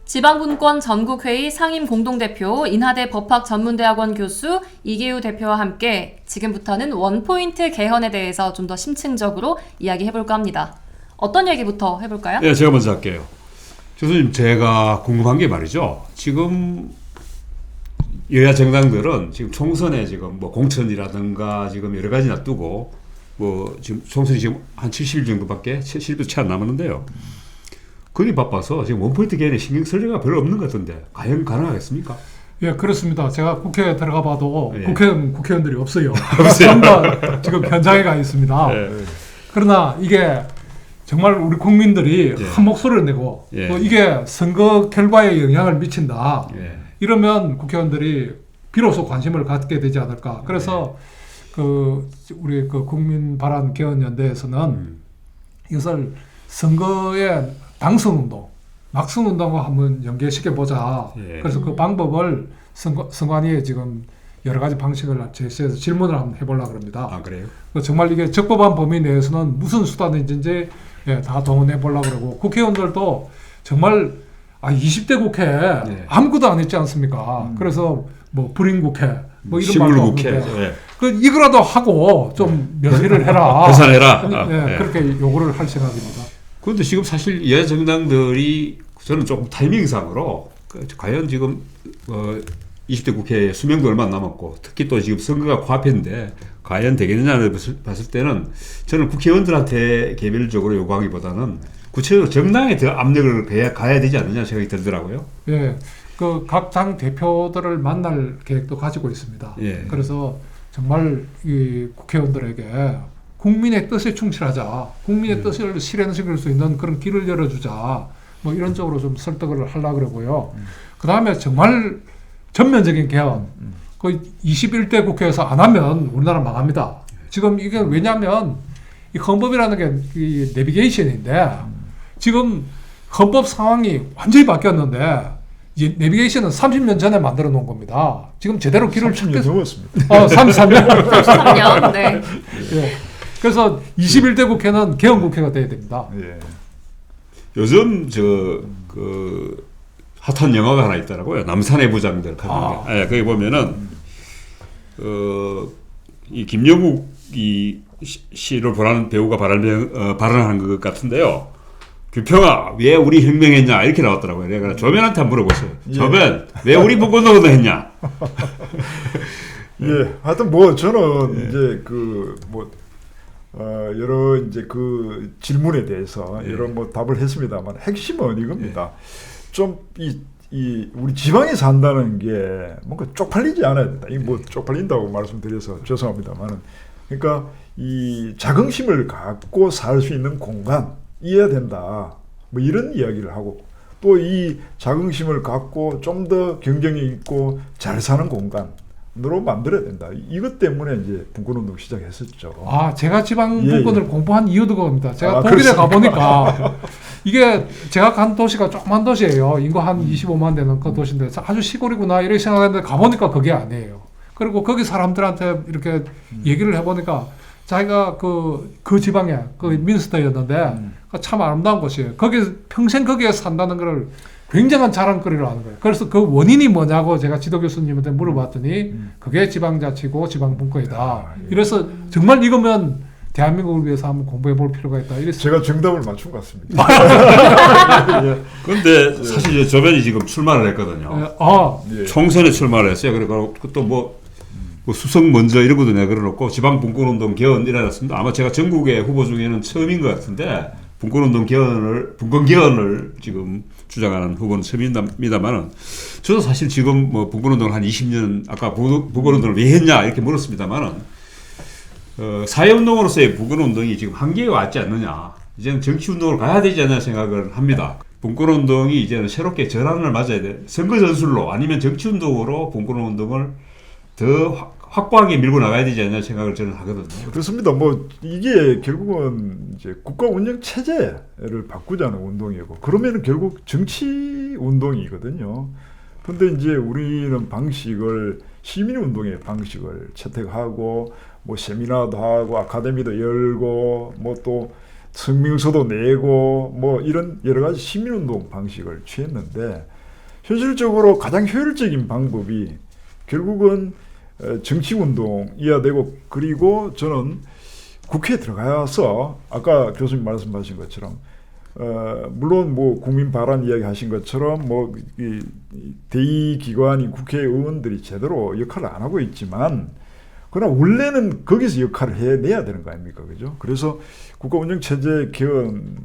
지방분권 전국회의 상임공동대표 인하대 법학전문대학원 교수 이계우 대표와 함께 지금부터는 원포인트 개헌에 대해서 좀 더 심층적으로 이야기해볼까 합니다. 어떤 얘기부터 해볼까요? 네, 제가 먼저 할게요. 교수님, 제가 궁금한 게 말이죠. 지금 여야 정당들은 지금 총선에 지금 뭐 공천이라든가 지금 여러 가지 놔두고 뭐 지금 총선이 지금 한 70일 정도밖에 70일 채 안 남았는데요. 거기 바빠서 지금 원포인트 개헌에 신경 쓸 일가 별로 없는 것 같은데 과연 가능하겠습니까? 예, 그렇습니다. 제가 국회에 들어가 봐도 예. 국회의원들이 없어요. 전부 지금 현장에 가 있습니다. 예. 그러나 이게 정말 우리 국민들이 예. 한 목소리를 내고 예. 또 이게 선거 결과에 영향을 미친다. 예. 이러면 국회의원들이 비로소 관심을 갖게 되지 않을까. 그래서 우리 국민 발안 개헌 연대에서는 이것을 선거의 당선운동, 막선운동과 한번 연계시켜 보자. 예. 그래서 그 방법을 선관위에 지금 여러 가지 방식을 제시해서 질문을 한번 해보려고 합니다. 아, 그래요? 정말 이게 적법한 범위 내에서는 무슨 수단인지 다 동원해 보려고 그러고 국회의원들도 정말 20대 국회 아무것도 안 했지 않습니까? 그래서 뭐 불임 국회 뭐 이런 말도 국회. 없는데 이거라도 하고 좀 면밀을 해라. 계산해라. 그렇게 요구를 할 생각입니다. 그런데 지금 사실 여야 정당들이 저는 조금 타이밍상으로 과연 지금 20대 국회 수명도 얼마 안 남았고 특히 또 지금 선거가 코앞인데 과연 되겠느냐를 봤을 때는 저는 국회의원들한테 개별적으로 요구하기보다는 구체적으로 정당에 더 압력을 가야 되지 않느냐 생각이 들더라고요. 예, 각 당 대표들을 만날 계획도 가지고 있습니다. 예. 그래서 정말 이 국회의원들에게 국민의 뜻에 충실하자, 국민의 뜻을 실현시킬 수 있는 그런 길을 열어주자, 뭐 이런 쪽으로 좀 설득을 하려고 그러고요. 그 다음에 정말 전면적인 개헌, 그 21대 국회에서 안 하면 우리나라 망합니다. 지금 이게 왜냐하면 이 헌법이라는 게 이 내비게이션인데 지금 헌법 상황이 완전히 바뀌었는데 이 내비게이션은 30년 전에 만들어 놓은 겁니다. 지금 제대로 길을 30년 넘었습니다. 33년. 33년. 네. 예. 그래서 21대 국회는 개헌 국회가 돼야 됩니다. 예. 요즘 핫한 영화가 하나 있더라고요. 남산의 부장들 하는 게. 예, 거기 보면은 이 김영국 씨를 보라는 배우가 발언한 것 같은데요. 규평아, 왜 우리 혁명했냐 이렇게 나왔더라고요. 내가 조변한테 한번 물어봤어요. 예. 조변, 왜 우리 복권운동을 했냐? 예. 하여튼 뭐 저는 이제 여러 이제 그 질문에 대해서 여러 뭐 답을 했습니다만 핵심은 이겁니다. 좀 우리 지방에 산다는 게 뭔가 쪽팔리지 않아야 된다. 이 뭐 쪽팔린다고 말씀드려서 죄송합니다만은 그러니까 이 자긍심을 갖고 살 수 있는 공간이어야 된다. 뭐 이런 이야기를 하고 또 이 자긍심을 갖고 좀 더 경쟁력 있고 잘 사는 공간으로 만들어야 된다. 이것 때문에 이제 분권운동 시작했었죠. 제가 지방 분권을 공부한 이유도 그겁니다. 제가 독일에 그렇습니까? 가보니까 이게 제가 간 도시가 조그만 도시예요. 인구 한 25만 되는 그 도시인데 아주 시골이구나 이렇게 생각했는데 가보니까 그게 아니에요. 그리고 거기 사람들한테 이렇게 얘기를 해보니까 자기가 그 지방에 민스터였는데 참 아름다운 곳이에요. 평생 거기에 산다는 걸 굉장한 자랑거리로 하는 거예요. 그래서 그 원인이 뭐냐고 제가 지도 교수님한테 물어봤더니 그게 지방자치고 지방분권이다. 이래서 정말 이거면 대한민국을 위해서 한번 공부해 볼 필요가 있다. 이랬어요. 제가 정답을 맞춘 것 같습니다. 그런데 사실 조변이 지금 출마를 했거든요. 예. 총선에 출마를 했어요. 그리고 또 뭐 수석 먼저 이런 것도 내걸어놓고 지방 분권운동 개헌 일어났습니다. 아마 제가 전국의 후보 중에는 처음인 것 같은데 분권 개헌을 지금 주장하는 후보는 처음입니다만은 저도 사실 지금 뭐 분권운동을 한 20년 아까 분권운동을 왜 했냐 이렇게 물었습니다만은 사회운동으로서의 분권운동이 지금 한계에 왔지 않느냐. 이제는 정치운동을 가야 되지 않냐 생각을 합니다. 분권운동이 이제는 새롭게 전환을 맞아야 돼. 선거 전술로 아니면 정치운동으로 분권운동을 더 확고하게 밀고 나가야 되지 않냐 생각을 저는 하거든요. 그렇습니다. 뭐 이게 결국은 이제 국가 운영 체제를 바꾸자는 운동이고 그러면은 결국 정치 운동이거든요. 근데 이제 우리는 시민 운동의 방식을 채택하고 뭐 세미나도 하고 아카데미도 열고 뭐 또 성명서도 내고 뭐 이런 여러 가지 시민 운동 방식을 취했는데 현실적으로 가장 효율적인 방법이 결국은 정치운동이어야 되고, 그리고 저는 국회에 들어가서 아까 교수님 말씀하신 것처럼 물론 뭐 국민 발언 이야기 하신 것처럼 뭐 이 대의 기관인 국회의원들이 제대로 역할을 안 하고 있지만, 그러나 원래는 거기서 역할을 해내야 되는 거 아닙니까, 그죠? 그래서 국가운영체제 개헌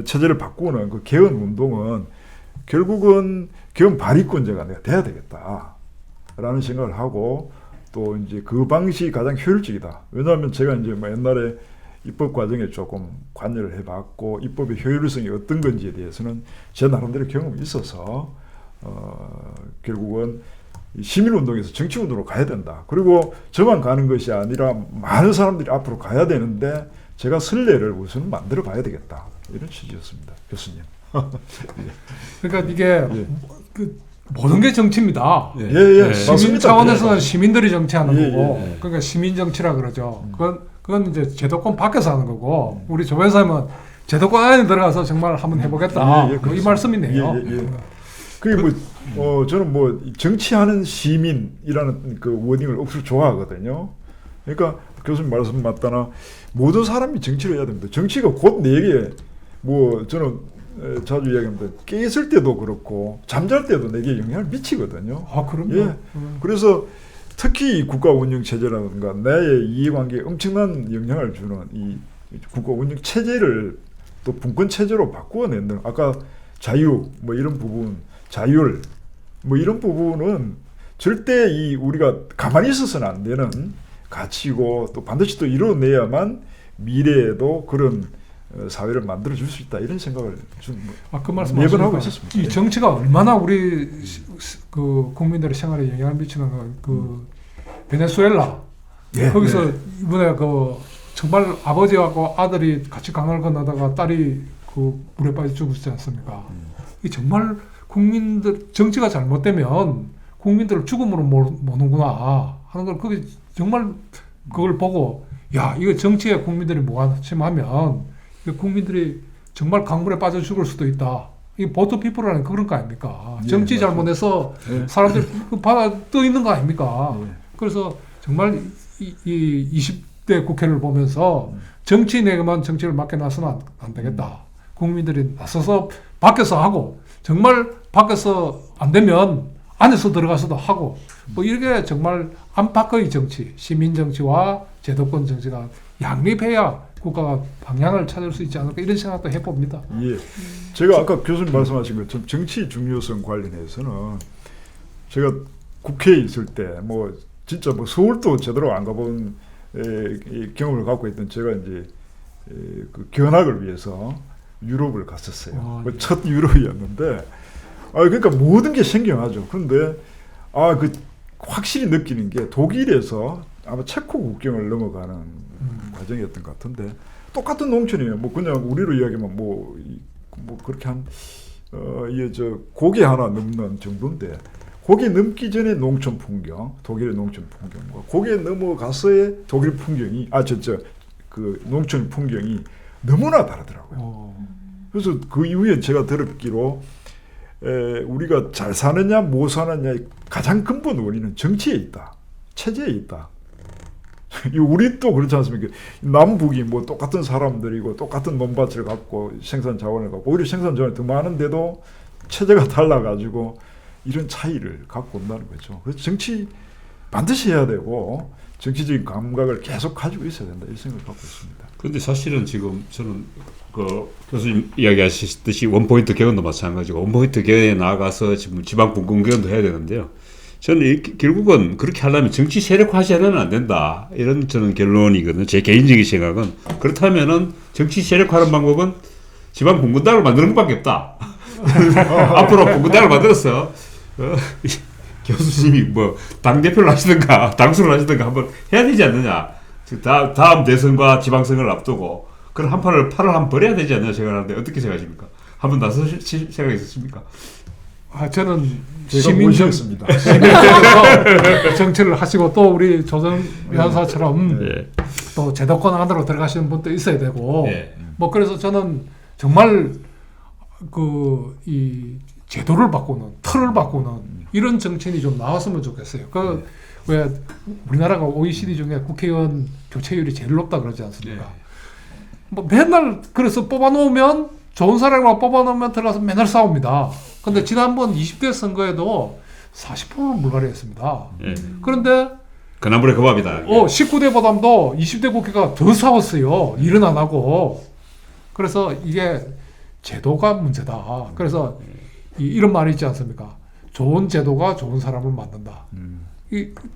체제를 바꾸는 그 개헌 운동은 결국은 개헌 발의권자가 내가 돼야 되겠다라는 생각을 하고, 또 이제 그 방식이 가장 효율적이다. 왜냐하면 제가 이제 뭐 옛날에 입법 과정에 조금 관여를 해봤고, 입법의 효율성이 어떤 건지에 대해서는 제 나름대로 경험이 있어서 결국은 시민운동에서 정치운동으로 가야 된다. 그리고 저만 가는 것이 아니라 많은 사람들이 앞으로 가야 되는데 제가 선례를 우선 만들어 봐야 되겠다. 이런 취지였습니다, 교수님. 그러니까 이게 예. 그 모든 게 정치입니다. 예. 예. 시민 맞습니다. 차원에서는 예. 시민들이 정치하는 예, 거고, 예. 그러니까 시민 정치라 그러죠. 그건 이제 제도권 밖에서 하는 거고, 우리 조 변호사님은 제도권 안에 들어가서 정말 한번 해보겠다. 예, 예, 뭐이 말씀이네요. 예, 예. 그게 뭐 저는 뭐 정치하는 시민이라는 그 워딩을 억수로 좋아하거든요. 그러니까 교수님 말씀 맞다나 모든 사람이 정치를 해야 됩니다. 정치가 곧 내게 뭐 저는 자주 이야기합니다. 깨 있을 때도 그렇고 잠잘 때도 내게 영향을 미치거든요. 아, 그럼요. 예. 그래서 특히 국가 운영 체제라든가 나의 이해관계에 엄청난 영향을 주는 이 국가 운영 체제를 또 분권 체제로 바꾸어낸다는, 아까 자유 뭐 이런 부분, 자율 뭐 이런 부분은 절대 이 우리가 가만히 있어서는 안 되는 가치고, 또 반드시 또 이뤄내야만 미래에도 그런 사회를 만들어 줄 수 있다, 이런 생각을 좀 그 말씀 매번 하시니까 하고 있었습니다. 이 정치가 얼마나 우리 그 국민들의 생활에 영향을 미치는 그 베네수엘라 예, 거기서 예. 이번에 그 정말 아버지하고 아들이 같이 강을 건너다가 딸이 그 물에 빠져 죽었지 않습니까? 이 정말 국민들 정치가 잘못되면 국민들을 죽음으로 모는구나 하는 걸 그게 정말 그걸 보고, 야, 이거 정치에 국민들이 무관심하면 국민들이 정말 강물에 빠져 죽을 수도 있다. 이 보트 피플이라는 그런 거 아닙니까? 예, 정치 맞습니다. 잘못해서 예. 사람들이 그 바다 떠 있는 거 아닙니까? 예. 그래서 정말 이 20대 국회를 보면서 정치인에게만 정치를 맡겨놔서는 안 되겠다. 국민들이 나서서 밖에서 하고, 정말 밖에서 안 되면 안에서 들어가서도 하고, 뭐 이렇게 정말 안팎의 정치, 시민 정치와 제도권 정치가 양립해야 국가가 방향을 찾을 수 있지 않을까, 이런 생각도 해봅니다. 예. 제가 아까 교수님 말씀하신 것처럼 정치 중요성 관련해서는 제가 국회에 있을 때 뭐 진짜 뭐 서울도 제대로 안 가본 이 경험을 갖고 있던 제가 이제 그 견학을 위해서 유럽을 갔었어요. 아, 예. 첫 유럽이었는데, 그러니까 모든 게 생경하죠. 그런데 그 확실히 느끼는 게 독일에서 아마 체코 국경을 넘어가는 과정이었던 것 같은데, 똑같은 농촌이에요. 뭐 그냥 우리로 이야기하면 뭐 그렇게 한 이게 저 고개 하나 넘는 정도인데, 고개 넘기 전에 농촌 풍경, 독일의 농촌 풍경과 고개 넘어가서의 독일 풍경이 그 농촌 풍경이 너무나 다르더라고요. 그래서 그 이후에 제가 들었기로 우리가 잘 사느냐 못 사느냐의 가장 근본 원인은 정치에 있다, 체제에 있다. 우리 또 그렇지 않습니까? 남북이 뭐 똑같은 사람들이고 똑같은 논밭을 갖고 생산 자원을 갖고, 오히려 생산 자원이 더 많은데도 체제가 달라가지고 이런 차이를 갖고 온다는 거죠. 그래서 정치 반드시 해야 되고 정치적인 감각을 계속 가지고 있어야 된다, 이 생각을 갖고 있습니다. 그런데 사실은 지금 저는 그 교수님 이야기하셨듯이 원포인트 개헌도 마찬가지고, 원포인트 개헌에 나아가서 지금 지방 분권 개헌도 해야 되는데요. 저는 결국은 그렇게 하려면 정치 세력화하지는 안 된다, 이런 저는 결론이거든요. 제 개인적인 생각은. 그렇다면은 정치 세력화하는 방법은 지방 분권당을 만드는 것밖에 없다. 앞으로 분권당을 만들어서 교수님이 뭐 당대표를 하시든가 당수를 하시든가 한번 해야 되지 않느냐. 다음 대선과 지방선거를 앞두고 그런 팔을 한번 벌여야 되지 않느냐 생각하는데, 어떻게 생각하십니까? 한번 나서실 생각이 있으십니까? 저는 제가 모셨습니다. 시민들께서 정치를 하시고, 또 우리 조정 변호사처럼 예. 또 제도권 안으로 들어가시는 분도 있어야 되고, 예. 뭐 그래서 저는 정말 이 제도를 바꾸는, 틀을 바꾸는 이런 정치인이 좀 나왔으면 좋겠어요. 왜 우리나라가 OECD 중에 국회의원 교체율이 제일 높다 그러지 않습니까? 뭐 맨날 그래서 뽑아놓으면 좋은 사람만 뽑아놓으면 들어가서 맨날 싸웁니다. 근데 지난번 20대 선거에도 40%는 불가리했습니다. 그런데 그나물의 그 밥이다. 19대보다도 20대 국회가 더 싸웠어요. 일은 안 하고. 그래서 이게 제도가 문제다. 그래서 이런 말이 있지 않습니까? 좋은 제도가 좋은 사람을 만든다.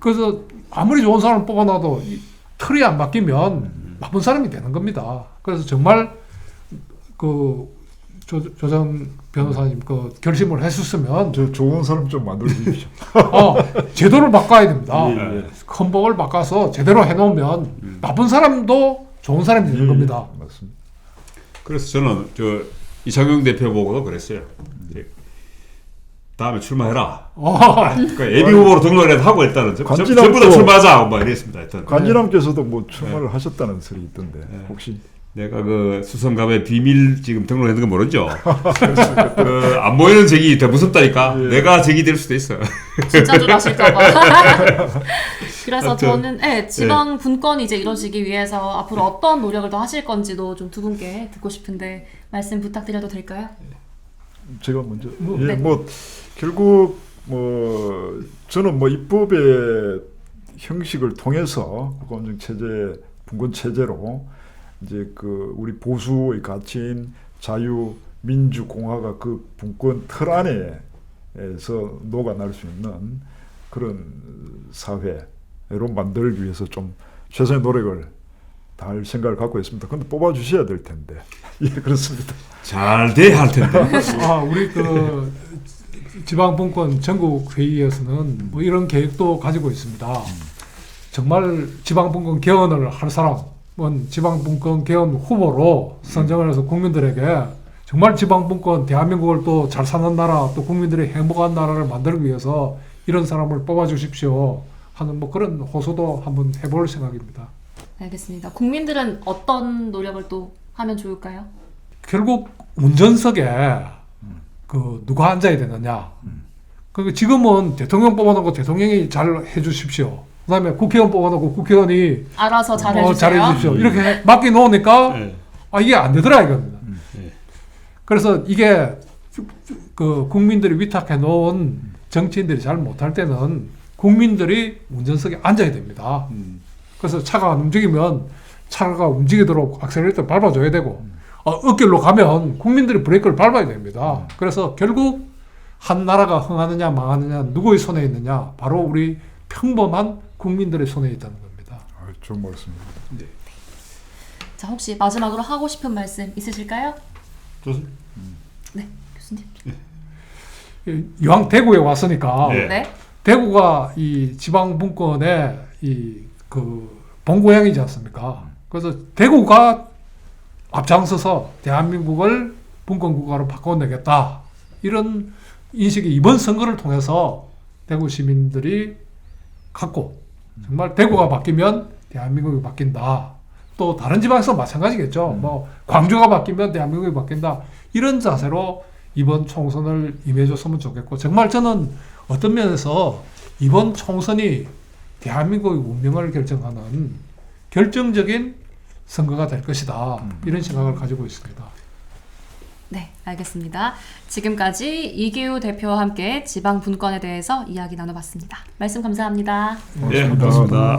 그래서 아무리 좋은 사람을 뽑아놔도 이 틀이 안 바뀌면 나쁜 사람이 되는 겁니다. 그래서 정말 그 조정 변호사님 그 결심을 했었으면 저 좋은 사람 좀 만들어 주십시오. 제도를 바꿔야 됩니다. 예. 헌법을 바꿔서 제대로 해놓으면 나쁜 사람도 좋은 사람이 되는 겁니다. 맞습니다. 그래서 저는 이창용 대표 보고도 그랬어요. 다음에 출마해라. 그러니까 예비 후보로 등록을 하고 일단은 전부 다 출마하자 뭐 이랬습니다. 일단. 관진함께서도 뭐 출마를 하셨다는 소리 있던데 혹시 내가 그 수성갑에 비밀 지금 등록했는 거 모르죠? 안 보이는 적이 더 무섭다니까. 내가 적이 될 수도 있어. 진짜줄 아실까봐. 그래서 하여튼, 저는 지방 분권이 이제 이루어지기 위해서 앞으로 어떤 노력을 더 하실 건지도 좀 두 분께 듣고 싶은데 말씀 부탁드려도 될까요? 제가 먼저 네. 뭐 결국 뭐 저는 뭐 입법의 형식을 통해서 국가운영 체제, 분권 체제로 이제 그 우리 보수의 가치인 자유, 민주, 공화가 그 분권 틀 안에서 녹아날 수 있는 그런 사회로 만들기 위해서 좀 최선의 노력을 다할 생각을 갖고 있습니다. 근데 뽑아주셔야 될 텐데. 예, 그렇습니다. 잘 돼야 할 텐데. 우리 그 지방분권 전국회의에서는 뭐 이런 계획도 가지고 있습니다. 정말 지방분권 개헌을 할 사람은 지방분권 개헌 후보로 선정을 해서 국민들에게 정말 지방분권 대한민국을 또 잘 사는 나라, 또 국민들의 행복한 나라를 만들기 위해서 이런 사람을 뽑아주십시오 하는 뭐 그런 호소도 한번 해볼 생각입니다. 알겠습니다. 국민들은 어떤 노력을 또 하면 좋을까요? 결국 운전석에 그 누가 앉아야 되느냐. 그 지금은 대통령 뽑아놓고 대통령이 잘 해주십시오. 그다음에 국회의원 뽑아놓고 국회의원이 알아서 잘 해주세요. 잘해주십시오. 이렇게 맡겨 놓으니까 이게 안 되더라 이겁니다. 그래서 이게 그 국민들이 위탁해 놓은 정치인들이 잘 못할 때는 국민들이 운전석에 앉아야 됩니다. 그래서 차가 안 움직이면 차가 움직이도록 액셀레이터를 밟아줘야 되고 어길로 가면 국민들이 브레이크를 밟아야 됩니다. 그래서 결국 한 나라가 흥하느냐 망하느냐 누구의 손에 있느냐 바로 우리 평범한 국민들의 손에 있다는 겁니다. 좋은 말씀입니다. 네. 자, 혹시 마지막으로 하고 싶은 말씀 있으실까요? 좋습니다. 네, 교수님. 이왕 대구에 왔으니까 네. 대구가 이 지방분권의 그 본고향이지 않습니까? 그래서 대구가 앞장서서 대한민국을 분권국가로 바꿔내겠다. 이런 인식이 이번 선거를 통해서 대구 시민들이 갖고 정말 대구가 바뀌면 대한민국이 바뀐다. 또 다른 지방에서 마찬가지겠죠. 뭐 광주가 바뀌면 대한민국이 바뀐다. 이런 자세로 이번 총선을 임해줬으면 좋겠고 정말 저는 어떤 면에서 이번 총선이 대한민국의 운명을 결정하는 결정적인 선거가 될 것이다. 이런 생각을 가지고 있습니다. 네, 알겠습니다. 지금까지 이기우 대표와 함께 지방 분권에 대해서 이야기 나눠봤습니다. 말씀 감사합니다. 네, 고맙습니다.